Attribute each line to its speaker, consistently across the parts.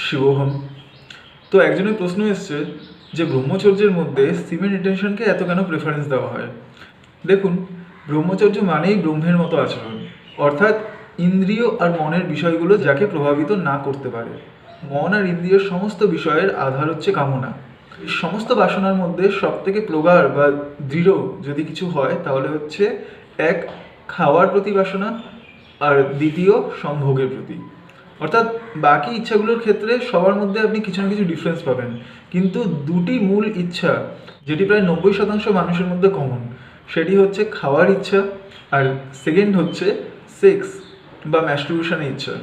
Speaker 1: শিবহম। তো একজনের প্রশ্ন এসছে যে ব্রহ্মচর্যের মধ্যে সিমেন রিটেনশনকে এত কেন প্রেফারেন্স দেওয়া হয়। দেখুন, ব্রহ্মচর্য মানেই ব্রহ্মের মতো আচরণ, অর্থাৎ ইন্দ্রিয় আর মনের বিষয়গুলো যাকে প্রভাবিত না করতে পারে। মন আর ইন্দ্রিয়ের সমস্ত বিষয়ের আধার হচ্ছে কামনা। এই সমস্ত বাসনার মধ্যে সব থেকে প্রগাঢ় বা দৃঢ় যদি কিছু হয় তাহলে হচ্ছে এক, খাওয়ার প্রতি বাসনা, আর দ্বিতীয়, সম্ভোগের প্রতি। অর্থাৎ বাকি ইচ্ছাগুলোর ক্ষেত্রে সবার মধ্যে আপনি কিছু না কিছু ডিফারেন্স পাবেন, কিন্তু দুটি মূল ইচ্ছা যেটি প্রায় 90% মানুষের মধ্যে কমন, সেটি হচ্ছে খাওয়ার ইচ্ছা, আর সেকেন্ড হচ্ছে সেক্স বা ম্যাস্টুরবেশনের ইচ্ছা।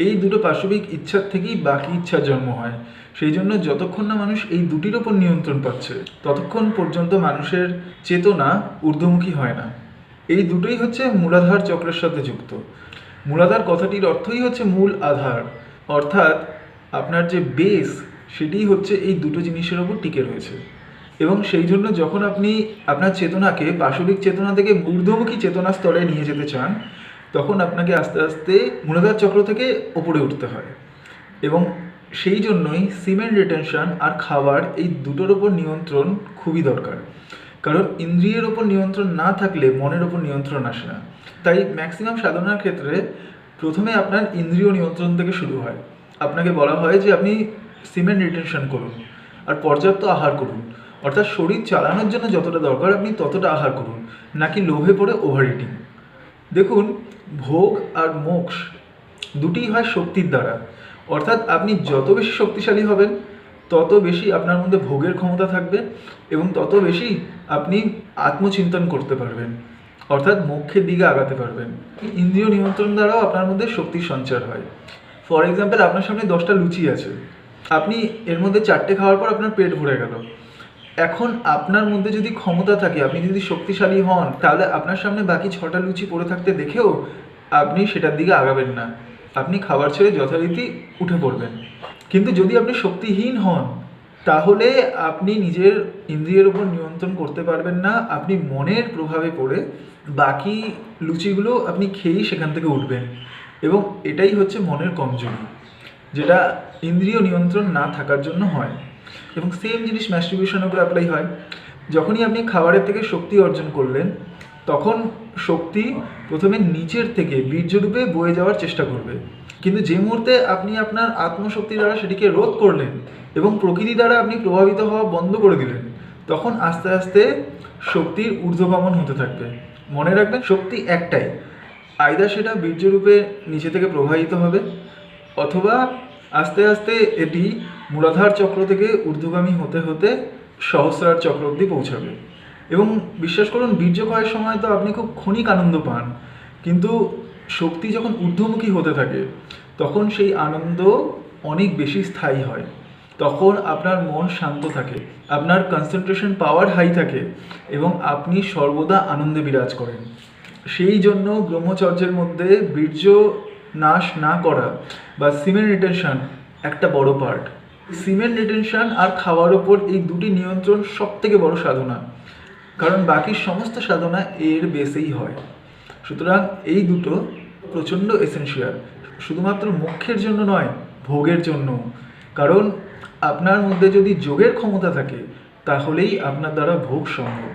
Speaker 1: এই দুটো পাশবিক ইচ্ছার থেকেই বাকি ইচ্ছার জন্ম হয়। সেই জন্য যতক্ষণ না মানুষ এই দুটির ওপর নিয়ন্ত্রণ পাচ্ছে ততক্ষণ পর্যন্ত মানুষের চেতনা ঊর্ধ্বমুখী হয় না। এই দুটোই হচ্ছে মূলাধার চক্রের সাথে যুক্ত। মূলাধার কথাটির অর্থই হচ্ছে মূল আধার, অর্থাৎ আপনার যে বেস সেটিই হচ্ছে এই দুটো জিনিসের ওপর টিকে রয়েছে। এবং সেই জন্য যখন আপনি আপনার চেতনাকে পাশবিক চেতনা থেকে ঊর্ধ্বমুখী চেতনা স্তরে নিয়ে যেতে চান, তখন আপনাকে আস্তে আস্তে মূলাধার চক্র থেকে ওপরে উঠতে হয়। এবং সেই জন্যই সিমেন রিটেনশন আর খাবার এই দুটোর ওপর নিয়ন্ত্রণ খুবই দরকার। কারণ ইন্দ্রিয়ের ওপর নিয়ন্ত্রণ না থাকলে মনের ওপর নিয়ন্ত্রণ আসে না। তাই ম্যাক্সিমাম সাধনার ক্ষেত্রে প্রথমে আপনার ইন্দ্রিয় নিয়ন্ত্রণ থেকে শুরু হয়। আপনাকে বলা হয় যে আপনি সিমেন রিটেনশন করুন আর পর্যাপ্ত আহার করুন, অর্থাৎ শরীর চালানোর জন্য যতটা দরকার আপনি ততটা আহার করুন, নাকি লোভে পড়ে ওভার ইটিং। দেখুন, ভোগ আর মোক্ষ দুটিই হয় শক্তির দ্বারা, অর্থাৎ আপনি যত বেশি শক্তিশালী হবেন তত বেশি আপনার মধ্যে ভোগের ক্ষমতা থাকবে এবং তত বেশি আপনি আত্মচিন্তন করতে পারবেন, অর্থাৎ মোক্ষের দিকে আগাতে পারবেন। ইন্দ্রিয় নিয়ন্ত্রণ দ্বারাও আপনার মধ্যে শক্তির সঞ্চার হয়। ফর এক্সাম্পল, আপনার সামনে 10টা লুচি আছে, আপনি এর মধ্যে 4টে খাওয়ার পর আপনার পেট ভরে গেল। এখন আপনার মধ্যে যদি ক্ষমতা থাকে, আপনি যদি শক্তিশালী হন, তাহলে আপনার সামনে বাকি 6টা লুচি পড়ে থাকতে দেখেও আপনি সেটার দিকে আগাবেন না, আপনি খাবার ছেড়ে যথারীতি উঠে পড়বেন। কিন্তু যদি আপনি শক্তিহীন হন তাহলে আপনি নিজের ইন্দ্রিয়ের উপর নিয়ন্ত্রণ করতে পারবেন না, আপনি মনের প্রভাবে পড়ে বাকি লুচিগুলো আপনি খেয়েই সেখান থেকে উঠবেন। এবং এটাই হচ্ছে মনের কমজোরি, যেটা ইন্দ্রিয় নিয়ন্ত্রণ না থাকার জন্য হয়। এবং সেম জিনিস ম্যাস্ট্রিবিউশনের উপর অ্যাপ্লাই হয়। যখনই আপনি খাবারের থেকে শক্তি অর্জন করলেন তখন শক্তি প্রথমে নিচের থেকে বীর্যরূপে বয়ে যাওয়ার চেষ্টা করবে, কিন্তু যে মুহূর্তে আপনি আপনার আত্মশক্তি দ্বারা সেটিকে রোধ করলেন এবং প্রকৃতি দ্বারা আপনি প্রভাবিত হওয়া বন্ধ করে দিলেন, তখন আস্তে আস্তে শক্তির ঊর্ধ্বগমন হতে থাকবে। মনে রাখবেন, শক্তি একটাই, আইদার সেটা বীর্যরূপে নিচে থেকে প্রবাহিত হবে, অথবা আস্তে আস্তে এটি মূলাধার চক্র থেকে ঊর্ধ্বগামী হতে হতে সহস্রার চক্র অবধি পৌঁছাবে। এবং বিশ্বাস করুন, বীর্যক্ষয়ের সময় তো আপনি খুব ক্ষণিক আনন্দ পান, কিন্তু শক্তি যখন ঊর্ধ্বমুখী হতে থাকে তখন সেই আনন্দ অনেক বেশি স্থায়ী হয়। তখন আপনার মন শান্ত থাকে, আপনার কনসেন্ট্রেশন পাওয়ার হাই থাকে এবং আপনি সর্বদা আনন্দে বিরাজ করেন। সেই জন্য ব্রহ্মচর্যের মধ্যে বীর্য নাশ না করা বা সিমেন রিটেনশন একটা বড় পার্ট। সিমেন রিটেনশন আর খাওয়ার ওপর এই দুটি নিয়ন্ত্রণ সব থেকে বড় সাধনা, কারণ বাকি সমস্ত সাধনা এর বেসেই হয়। সুতরাং এই দুটো প্রচণ্ড এসেনশিয়াল, শুধুমাত্র মোক্ষের জন্য নয়, ভোগের জন্য। কারণ আপনার মধ্যে যদি যোগের ক্ষমতা থাকে তাহলেই আপনার দ্বারা ভোগ সম্ভব।